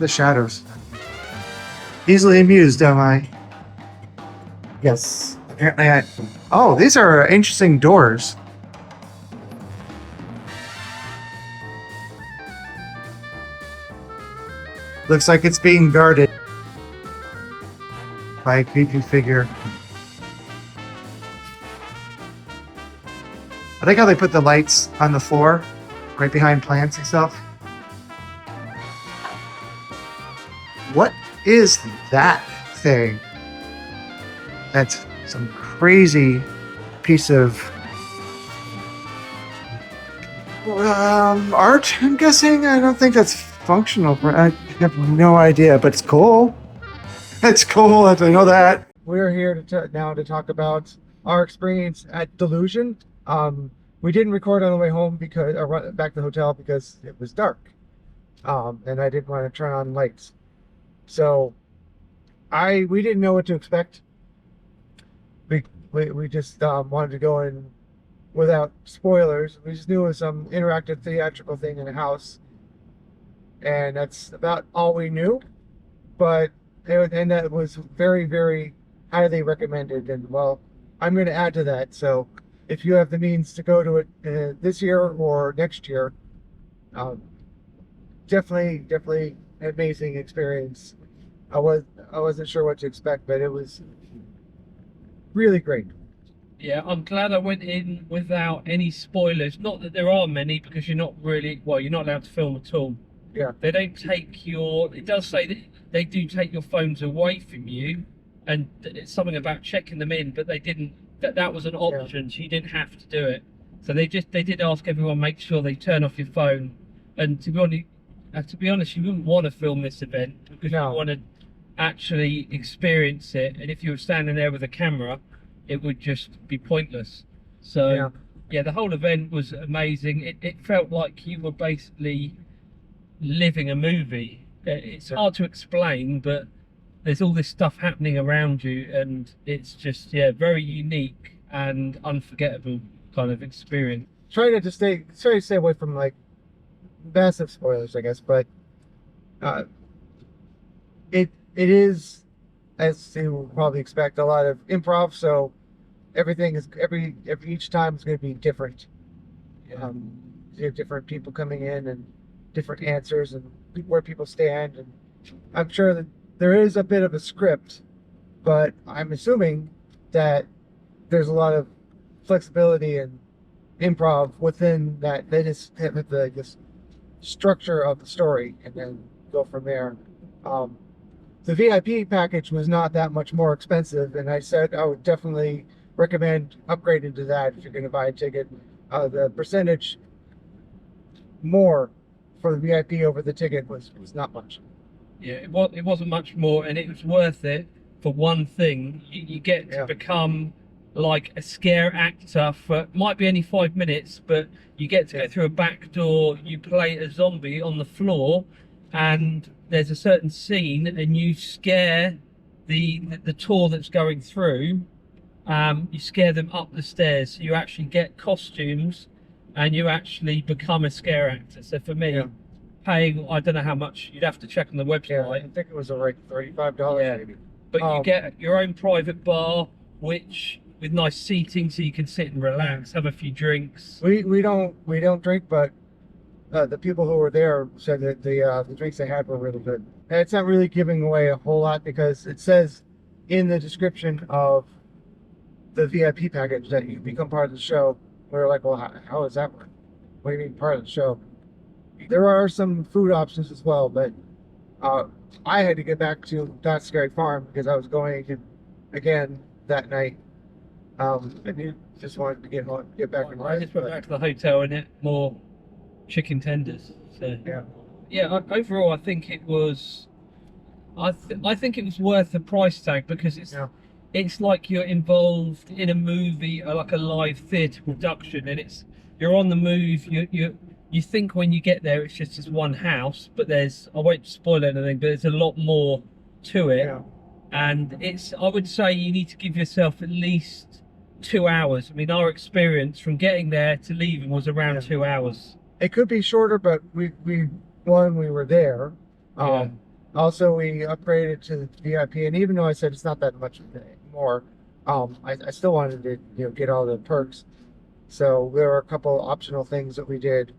the shadows. Easily amused, am I? Yes. Apparently I... Oh, these are interesting doors. Looks like it's being guarded by a creepy figure. I like how they put the lights on the floor, right behind plants and stuff. What is that thing? That's some crazy piece of art, I'm guessing. I don't think that's functional. I have no idea, but it's cool. It's cool. I know that. We're here now to talk about our experience at Delusion. We didn't record on the way home because, or back to the hotel, because it was dark, and I didn't want to turn on lights. So we didn't know what to expect. We just wanted to go in without spoilers. We just knew it was some interactive theatrical thing in a house, and that's about all we knew. But and that was very, very highly recommended. And well, I'm going to add to that. So if you have the means to go to it this year or next year, definitely an amazing experience. I wasn't sure what to expect, but it was really great. Yeah, I'm glad I went in without any spoilers. Not that there are many, because you're not allowed to film at all. Yeah. They don't take it does say that they do take your phones away from you, and it's something about checking them in, but they didn't, that was an option, so you didn't have to do it. So they did ask everyone, make sure they turn off your phone. And to be honest, you wouldn't want to film this event, because you want to actually experience it, and if you were standing there with a camera, it would just be pointless. So yeah, the whole event was amazing. It felt like you were basically living a movie. It's hard to explain, but there's all this stuff happening around you, and it's just very unique and unforgettable kind of experience. Try to stay away from like massive spoilers, I guess, but it is, as you will probably expect, a lot of improv, so everything is each time is going to be different. You have different people coming in and different answers and where people stand, and I'm sure that there is a bit of a script, but I'm assuming that there's a lot of flexibility and improv within that. They just have the structure of the story and then go from there. The VIP package was not that much more expensive, and I said I would definitely recommend upgrading to that if you're going to buy a ticket. The percentage more for the VIP over the ticket was not much. Yeah, it wasn't much more, and it was worth it for one thing. You get to become like a scare actor for, might be only 5 minutes, but you get to go through a back door, you play a zombie on the floor, and there's a certain scene, and you scare the tour that's going through. You scare them up the stairs. So you actually get costumes, and you actually become a scare actor. So for me, paying, I don't know how much, you'd have to check on the website. I think it was like $35 maybe. But you get your own private bar, which with nice seating, so you can sit and relax, have a few drinks. We don't drink, but the people who were there said that the drinks they had were really good. And it's not really giving away a whole lot, because it says in the description of the VIP package that you become part of the show. We were like, well, how does that work? What do you mean part of the show? There are some food options as well, but I had to get back to Not Scary Farm because I was going again that night. I just wanted to get back in life. I just went back to the hotel and ate more chicken tenders. So overall, I think it was. I think it was worth the price tag, because it's like you're involved in a movie, like a live theatre production, and you're on the move. You think when you get there it's just this one house, but I won't spoil anything, but there's a lot more to it. And I would say you need to give yourself at least 2 hours. I mean, our experience from getting there to leaving was around 2 hours. It could be shorter, but we were there. Also, we upgraded to the VIP, and even though I said it's not that much more, I still wanted to get all the perks. So there were a couple optional things that we did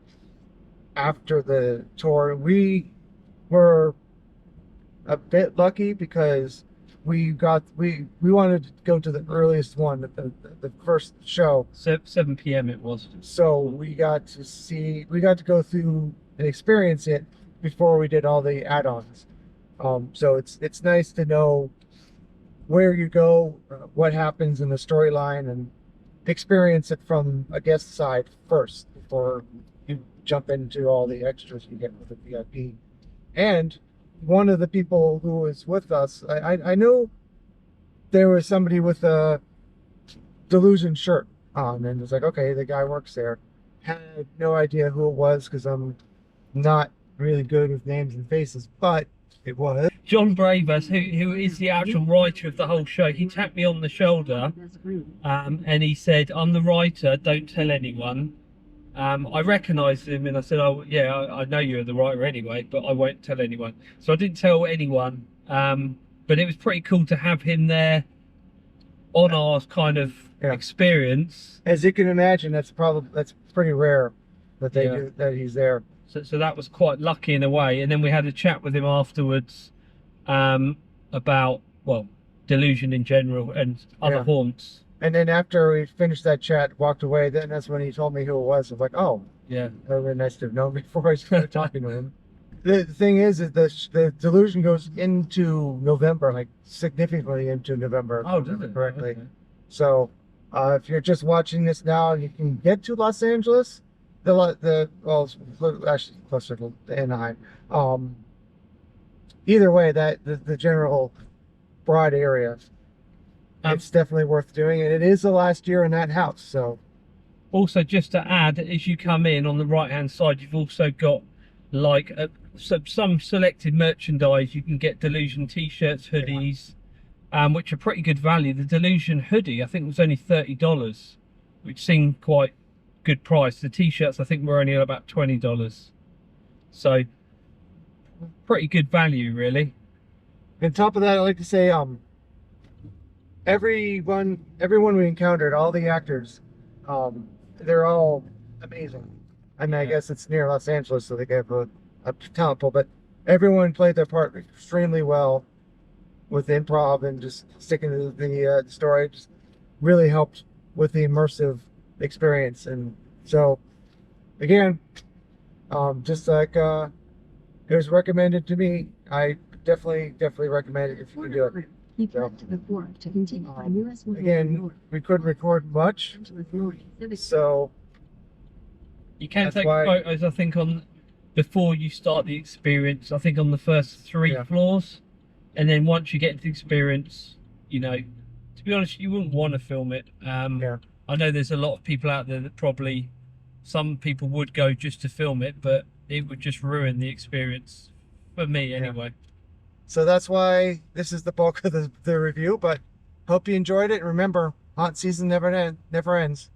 after the tour. We were a bit lucky because we wanted to go to the earliest one, the first show. 7 p.m. it was. So we got to go through and experience it before we did all the add-ons. So it's nice to know where you go, what happens in the storyline, and experience it from a guest side first before you jump into all the extras you get with the VIP. And one of the people who was with us, I knew there was somebody with a Delusion shirt on, and it was like, okay, the guy works there. Had no idea who it was because I'm not really good with names and faces, but it was Jon Braver, who is the actual writer of the whole show. He tapped me on the shoulder, and he said, "I'm the writer. Don't tell anyone." I recognised him, and I said, "Oh, yeah, I know you're the writer anyway, but I won't tell anyone." So I didn't tell anyone. But it was pretty cool to have him there on our kind of experience. As you can imagine, that's pretty rare that they do that. He's there. So that was quite lucky in a way. And then we had a chat with him afterwards about, well, Delusion in general and other haunts. And then after we finished that chat, walked away, then that's when he told me who it was. I was like, oh, yeah, that would have been nice to have known before I started talking to him. The thing is that the Delusion goes into November, like significantly into November. Oh, does it? Correctly. Okay. So if you're just watching this now, you can get to Los Angeles. Well, actually closer to Anaheim. Either way, that the general broad area, it's definitely worth doing, and it is the last year in that house. So, also just to add, as you come in on the right hand side, you've also got like some selected merchandise. You can get Delusion t-shirts, hoodies, which are pretty good value. The Delusion hoodie, I think, was only $30, which seemed quite good price. The t-shirts, I think, were only about $20, so pretty good value, really. On top of that, I'd like to say, everyone we encountered, all the actors, they're all amazing. I mean, I guess it's near Los Angeles, so they have a talent pool, but everyone played their part extremely well with improv and just sticking to the story. Just really helped with the immersive experience. And so, again, just like it was recommended to me, I definitely recommend it if you can do it. So, again, we couldn't record much, so you can take photos, I think, on before you start the experience. I think on the first 3 floors, and then once you get into the experience, to be honest, you wouldn't want to film it. I know there's a lot of people out there that probably, some people would go just to film it, but it would just ruin the experience for me anyway. So that's why this is the bulk of the review, but hope you enjoyed it. Remember, haunt season never ends.